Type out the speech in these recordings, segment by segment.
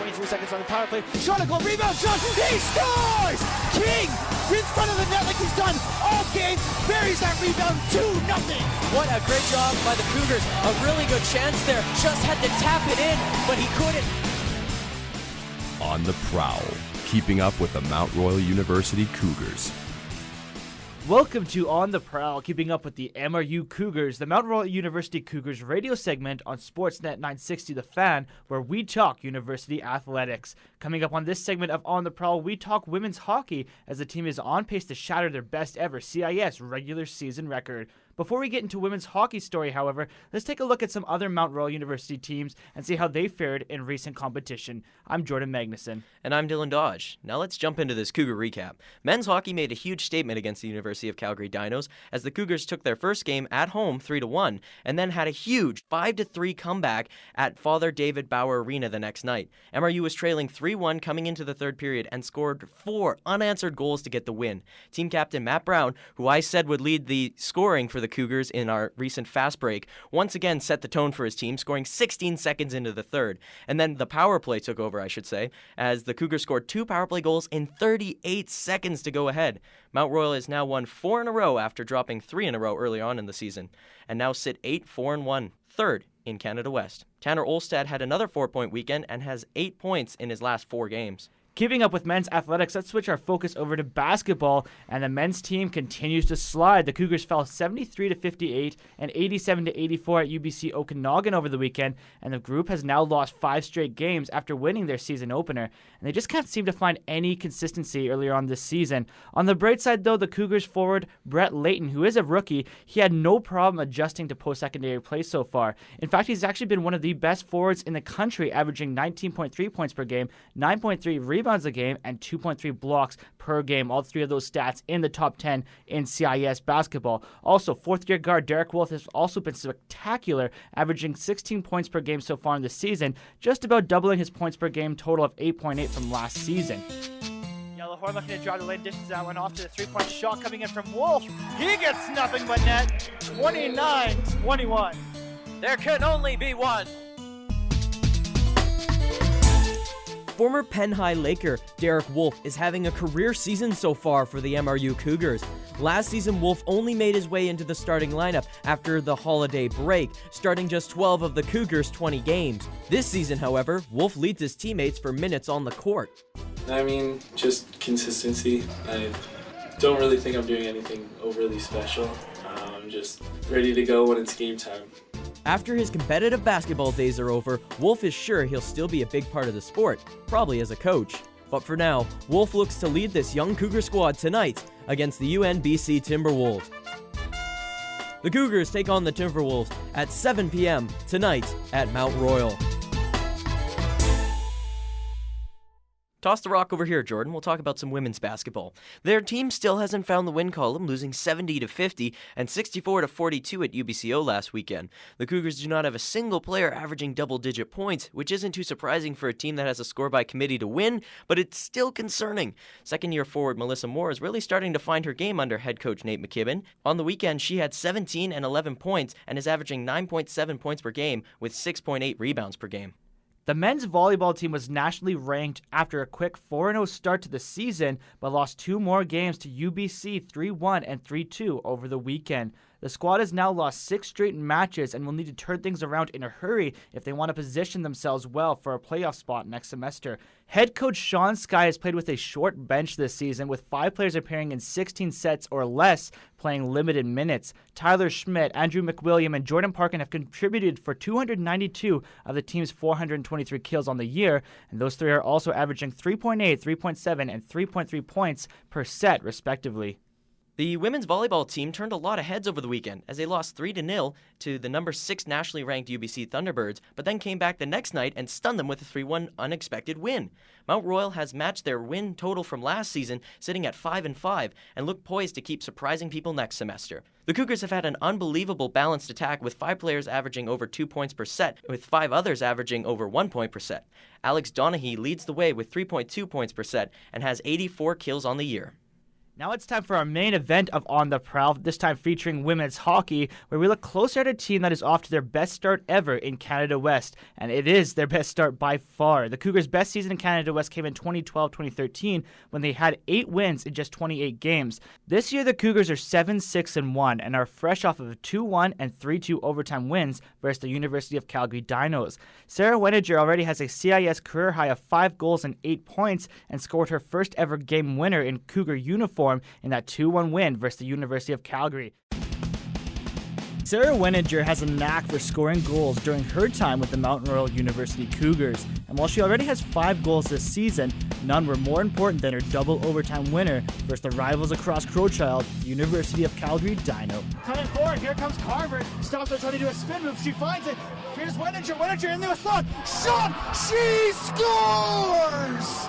23 seconds on the power play. Shot a goal, rebound shot, he scores! King in front of the net like he's done all game, buries that rebound, 2-0. What a great job by the Cougars. A really good chance there. Just had to tap it in, but he couldn't. On the Prowl, keeping up with the Mount Royal University Cougars. Welcome to On the Prowl, keeping up with the MRU Cougars, the Mount Royal University Cougars radio segment on Sportsnet 960 The Fan, where we talk university athletics. Coming up on this segment of On the Prowl, we talk women's hockey as the team is on pace to shatter their best ever CIS regular season record. Before we get into women's hockey story, however, let's take a look at some other Mount Royal University teams and see how they fared in recent competition. I'm Jordan Magnuson. And I'm Dylan Dodge. Now let's jump into this Cougar recap. Men's hockey made a huge statement against the University of Calgary Dinos as the Cougars took their first game at home 3-1 and then had a huge 5-3 comeback at Father David Bauer Arena the next night. MRU was trailing 3-1 coming into the third period and scored 4 unanswered goals to get the win. Team captain Matt Brown, who I said would lead the scoring for the Cougars in our recent fast break, once again set the tone for his team, scoring 16 seconds into the third. And then the power play took over, I should say, as the Cougars scored 2 power play goals in 38 seconds to go ahead. Mount Royal has now won 4 in a row after dropping 3 in a row early on in the seaseason, and now sit 8-4-1, third in Canada West. Tanner Olstad had another 4-point weekend and has 8 points in his last 4 games. Keeping up with men's athletics, let's switch our focus over to basketball, and the men's team continues to slide. The Cougars fell 73-58 and 87-84 at UBC Okanagan over the weekend, and the group has now lost 5 straight games after winning their season opener, and they just can't seem to find any consistency earlier on this season. On the bright side, though, the Cougars forward Brett Layton, who is a rookie, he had no problem adjusting to post-secondary play so far. In fact, he's actually been one of the best forwards in the country, averaging 19.3 points per game, 9.3 rebounds a game, and 2.3 blocks per game. All 3 of those stats in the top 10 in CIS basketball. Also, fourth-year guard Derek Wolf has also been spectacular, averaging 16 points per game so far in the season, just about doubling his points per game total of 8.8 from last season. Yellowhorn looking to drive the lane, dishes that one off to the 3-point shot coming in from Wolf. He gets nothing but net. 29-21. There can only be one. Former Penn High Laker Derek Wolf is having a career season so far for the MRU Cougars. Last season, Wolf only made his way into the starting lineup after the holiday break, starting just 12 of the Cougars' 20 games. This season, however, Wolf leads his teammates for minutes on the court. I mean, just consistency. I don't really think I'm doing anything overly special. I'm just ready to go when it's game time. After his competitive basketball days are over, Wolf is sure he'll still be a big part of the sport, probably as a coach. But for now, Wolf looks to lead this young Cougar squad tonight against the UNBC Timberwolves. The Cougars take on the Timberwolves at 7 p.m. tonight at Mount Royal. Toss the rock over here, Jordan. We'll talk about some women's basketball. Their team still hasn't found the win column, losing 70-50 and 64-42 at UBCO last weekend. The Cougars do not have a single player averaging double-digit points, which isn't too surprising for a team that has a score by committee to win, but it's still concerning. Second-year forward Melissa Moore is really starting to find her game under head coach Nate McKibben. On the weekend, she had 17 and 11 points and is averaging 9.7 points per game with 6.8 rebounds per game. The men's volleyball team was nationally ranked after a quick 4-0 start to the season, but lost 2 more games to UBC 3-1 and 3-2 over the weekend. The squad has now lost 6 straight matches and will need to turn things around in a hurry if they want to position themselves well for a playoff spot next semester. Head coach Sean Skye has played with a short bench this season, with 5 players appearing in 16 sets or less, playing limited minutes. Tyler Schmidt, Andrew McWilliam, and Jordan Parkin have contributed for 292 of the team's 423 kills on the year, and those 3 are also averaging 3.8, 3.7, and 3.3 points per set, respectively. The women's volleyball team turned a lot of heads over the weekend as they lost 3-0 to the number 6 nationally ranked UBC Thunderbirds, but then came back the next night and stunned them with a 3-1 unexpected win. Mount Royal has matched their win total from last season, sitting at 5-5, and look poised to keep surprising people next semester. The Cougars have had an unbelievable balanced attack with 5 players averaging over 2 points per set, with 5 others averaging over 1 point per set. Alex Donaghy leads the way with 3.2 points per set and has 84 kills on the year. Now it's time for our main event of On the Prowl, this time featuring women's hockey, where we look closer at a team that is off to their best start ever in Canada West, and it is their best start by far. The Cougars' best season in Canada West came in 2012-2013 when they had 8 wins in just 28 games. This year the Cougars are 7-6-1 and are fresh off of 2-1 and 3-2 overtime wins versus the University of Calgary Dinos. Sarah Weninger already has a CIS career high of 5 goals and 8 points and scored her first ever game winner in Cougar uniform in that 2-1 win versus the University of Calgary. Sarah Weninger has a knack for scoring goals during her time with the Mount Royal University Cougars, and while she already has 5 goals this season, none were more important than her double overtime winner versus the rivals across Crowchild, the University of Calgary Dino. Coming forward, here comes Carver. Stops her trying to do a spin move. She finds it. Here's Weninger. Weninger in the slot. Shot! She scores!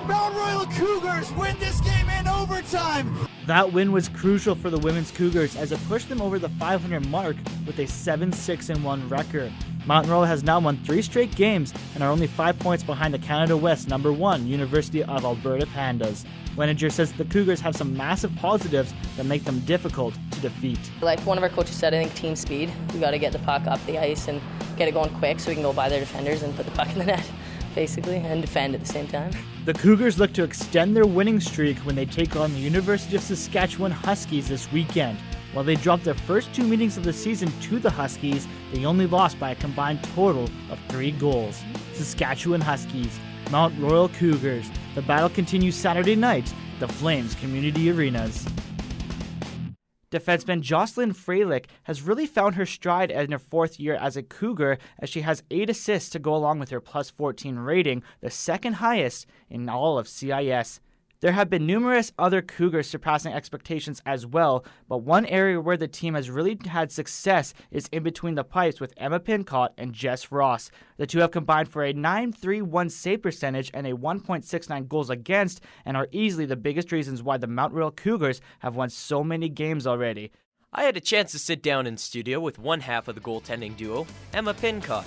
Mount Royal Cougars win this game in overtime. That win was crucial for the women's Cougars as it pushed them over the 500 mark with a 7-6-1 record. Mount Royal has now won 3 straight games and are only 5 points behind the Canada West #1 University of Alberta Pandas. Weninger says the Cougars have some massive positives that make them difficult to defeat. Like one of our coaches said, I think team speed. We got to get the puck up the ice and get it going quick so we can go by their defenders and put the puck in the net, basically, and defend at the same time. The Cougars look to extend their winning streak when they take on the University of Saskatchewan Huskies this weekend. While they dropped their first 2 meetings of the season to the Huskies, they only lost by a combined total of 3 goals. Saskatchewan Huskies, Mount Royal Cougars. The battle continues Saturday night at the Flames Community Arenas. Defenseman Jocelyn Freilich has really found her stride in her 4th year as a Cougar as she has 8 assists to go along with her +14 rating, the second highest in all of CIS. There have been numerous other Cougars surpassing expectations as well, but one area where the team has really had success is in between the pipes with Emma Pincott and Jess Ross. The two have combined for a .931 save percentage and a 1.69 goals against and are easily the biggest reasons why the Mount Royal Cougars have won so many games already. I had a chance to sit down in studio with one half of the goaltending duo, Emma Pincott.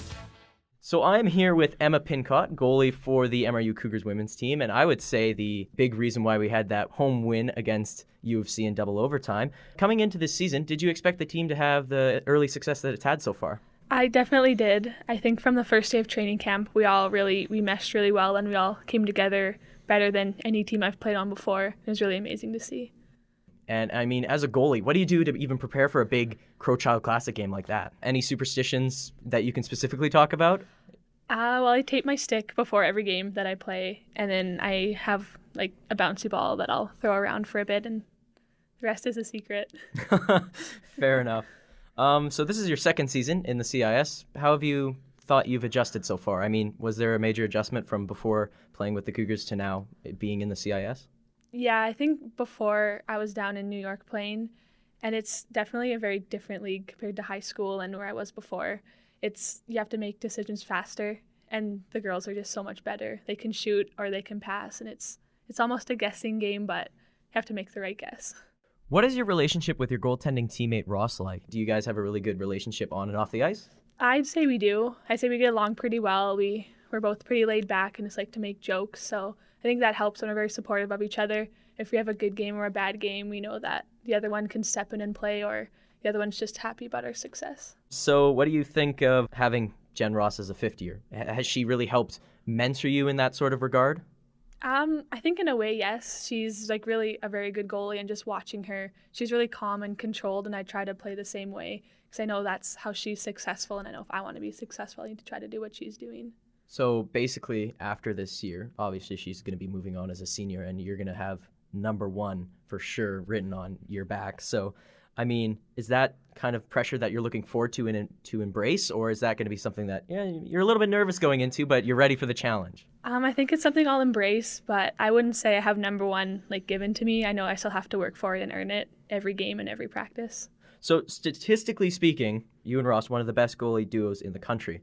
So I'm here with Emma Pincott, goalie for the MRU Cougars women's team, and I would say the big reason why we had that home win against U of C in double overtime. Coming into this season, did you expect the team to have the early success that it's had so far? I definitely did. I think from the first day of training camp, we meshed really well, and we all came together better than any team I've played on before. It was really amazing to see. And I mean, as a goalie, what do you do to even prepare for a big Crowchild Classic game like that? Any superstitions that you can specifically talk about? Well, I tape my stick before every game that I play, and then I have like a bouncy ball that I'll throw around for a bit, and the rest is a secret. Fair enough. So this is your second season in the CIS. How have you thought you've adjusted so far? I mean, was there a major adjustment from before playing with the Cougars to now being in the CIS? Yeah, I think before I was down in New York playing, and it's definitely a very different league compared to high school and where I was before. You have to make decisions faster, and the girls are just so much better. They can shoot or they can pass, and it's almost a guessing game, but you have to make the right guess. What is your relationship with your goaltending teammate Ross like? Do you guys have a really good relationship on and off the ice? I'd say we do. I'd say we get along pretty well. We're both pretty laid back and just like to make jokes, so I think that helps, and we're very supportive of each other. If we have a good game or a bad game, we know that the other one can step in and play, or the other one's just happy about our success. So what do you think of having Jen Ross as a fifth year? Has she really helped mentor you in that sort of regard? I think in a way, yes. She's like really a very good goalie, and just watching her, she's really calm and controlled, and I try to play the same way because I know that's how she's successful, and I know if I want to be successful, I need to try to do what she's doing. So basically, after this year, obviously she's going to be moving on as a senior, and you're going to have number one for sure written on your back. So, I mean, is that kind of pressure that you're looking forward to and to embrace, or is that going to be something that you're a little bit nervous going into, but you're ready for the challenge? I think it's something I'll embrace, but I wouldn't say I have number one like given to me. I know I still have to work for it and earn it every game and every practice. So statistically speaking, you and Ross, one of the best goalie duos in the country.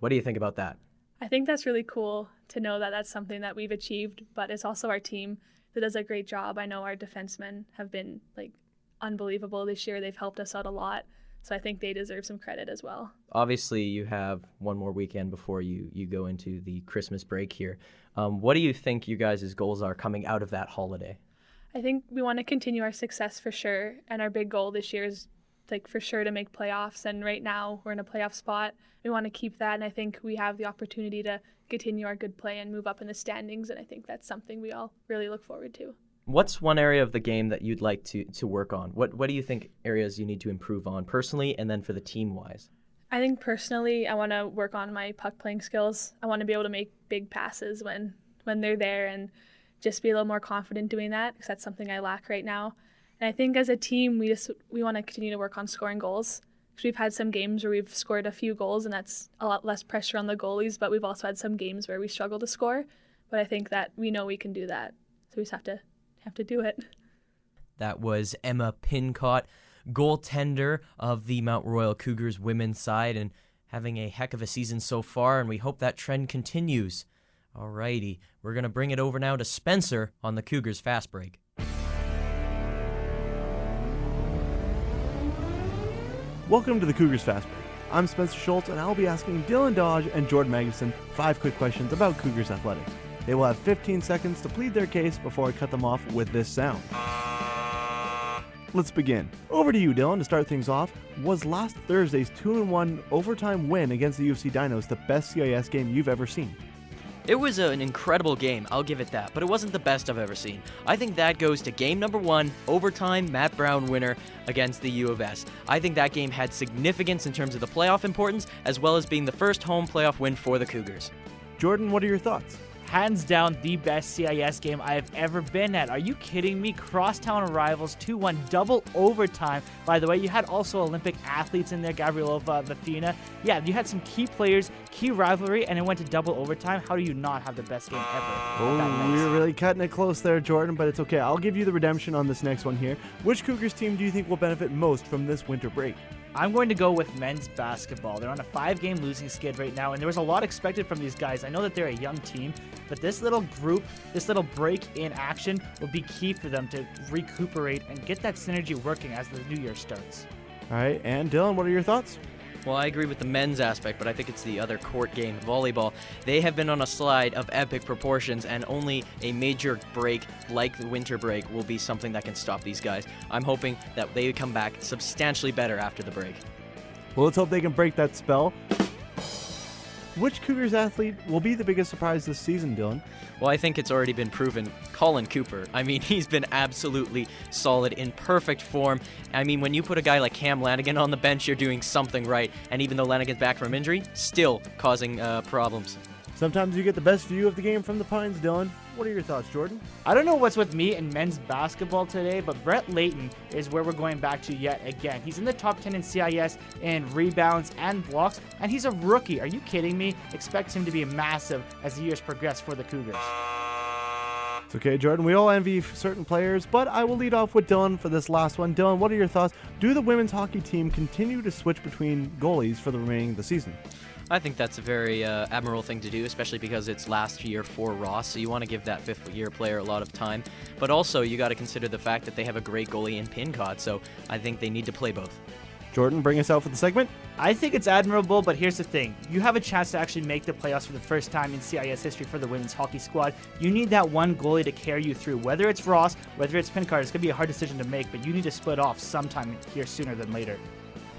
What do you think about that? I think that's really cool to know that that's something that we've achieved, but it's also our team that does a great job. I know our defensemen have been like unbelievable this year. They've helped us out a lot. So I think they deserve some credit as well. Obviously, you have one more weekend before you go into the Christmas break here. What do you think you guys' goals are coming out of that holiday? I think we want to continue our success for sure. And our big goal this year is for sure to make playoffs. And right now we're in a playoff spot. We want to keep that. And I think we have the opportunity to continue our good play and move up in the standings. And I think that's something we all really look forward to. What's one area of the game that you'd like to work on? What do you think areas you need to improve on personally and then for the team-wise? I think personally, I want to work on my puck playing skills. I want to be able to make big passes when they're there and just be a little more confident doing that, because that's something I lack right now. And I think as a team, we want to continue to work on scoring goals. Because we've had some games where we've scored a few goals, and that's a lot less pressure on the goalies, but we've also had some games where we struggle to score. But I think that we know we can do that. So we just have to do it. That was Emma Pincott, goaltender of the Mount Royal Cougars women's side, and having a heck of a season so far, and we hope that trend continues. Alrighty, we're going to bring it over now to Spencer on the Cougars Fast Break. Welcome to the Cougars Fast Break. I'm Spencer Schultz, and I'll be asking Dylan Dodge and Jordan Magnuson 5 quick questions about Cougars athletics. They will have 15 seconds to plead their case before I cut them off with this sound. Let's begin. Over to you, Dylan, to start things off. Was last Thursday's 2-1 overtime win against the UFC Dinos the best CIS game you've ever seen? It was an incredible game, I'll give it that, but it wasn't the best I've ever seen. I think that goes to game number 1, overtime Matt Brown winner against the U of S. I think that game had significance in terms of the playoff importance, as well as being the first home playoff win for the Cougars. Jordan, what are your thoughts? Hands down the best CIS game I have ever been at. Are you kidding me? Crosstown rivals, 2-1 double overtime. By the way, you had also Olympic athletes in there, Gabrielova, Vafina. Yeah, you had some key players, key rivalry, and it went to double overtime. How do you not have the best game ever? Oh, you're really cutting it close there, Jordan, but it's okay. I'll give you the redemption on this next one here. Which Cougars team do you think will benefit most from this winter break? I'm going to go with men's basketball. They're on a 5-game losing skid right now, and there was a lot expected from these guys. I know that they're a young team, but this little group, this little break in action will be key for them to recuperate and get that synergy working as the new year starts. All right, and Dylan, what are your thoughts? Well, I agree with the men's aspect, but I think it's the other court game, volleyball. They have been on a slide of epic proportions, and only a major break like the winter break will be something that can stop these guys. I'm hoping that they come back substantially better after the break. Well, let's hope they can break that spell. Which Cougars athlete will be the biggest surprise this season, Dylan? Well, I think it's already been proven. Colin Cooper. I mean, he's been absolutely solid, in perfect form. I mean, when you put a guy like Cam Lanigan on the bench, you're doing something right. And even though Lanigan's back from injury, still causing problems. Sometimes you get the best view of the game from the Pines, Dylan. What are your thoughts, Jordan? I don't know what's with me in men's basketball today, but Brett Layton is where we're going back to yet again. He's in the top 10 in CIS in rebounds and blocks, and he's a rookie. Are you kidding me? Expect him to be massive as the years progress for the Cougars. It's okay, Jordan. We all envy certain players, but I will lead off with Dylan for this last one. Dylan, what are your thoughts? Do the women's hockey team continue to switch between goalies for the remaining of the season? I think that's a very admirable thing to do, especially because it's last year for Ross, so you want to give that fifth-year player a lot of time. But also, you got to consider the fact that they have a great goalie in Pincott, so I think they need to play both. Jordan, bring us out for the segment. I think it's admirable, but here's the thing. You have a chance to actually make the playoffs for the first time in CIS history for the women's hockey squad. You need that one goalie to carry you through. Whether it's Ross, whether it's Pincott, it's going to be a hard decision to make, but you need to split off sometime here sooner than later.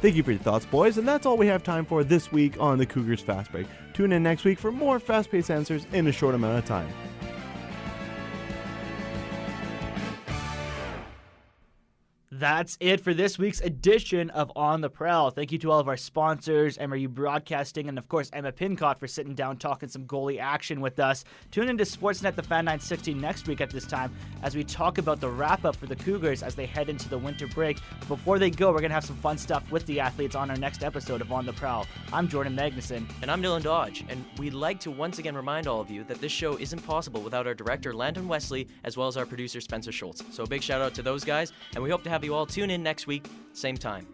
Thank you for your thoughts, boys, and that's all we have time for this week on the Cougars Fast Break. Tune in next week for more fast-paced answers in a short amount of time. That's it for this week's edition of On the Prowl. Thank you to all of our sponsors, MRU Broadcasting, and of course Emma Pincott for sitting down talking some goalie action with us. Tune into Sportsnet The Fan 960 next week at this time as we talk about the wrap-up for the Cougars as they head into the winter break. Before they go, we're going to have some fun stuff with the athletes on our next episode of On the Prowl. I'm Jordan Magnuson. And I'm Dylan Dodge, and we'd like to once again remind all of you that this show isn't possible without our director Landon Wesley, as well as our producer Spencer Schultz. So a big shout out to those guys, and we hope to have you all tune in next week, same time.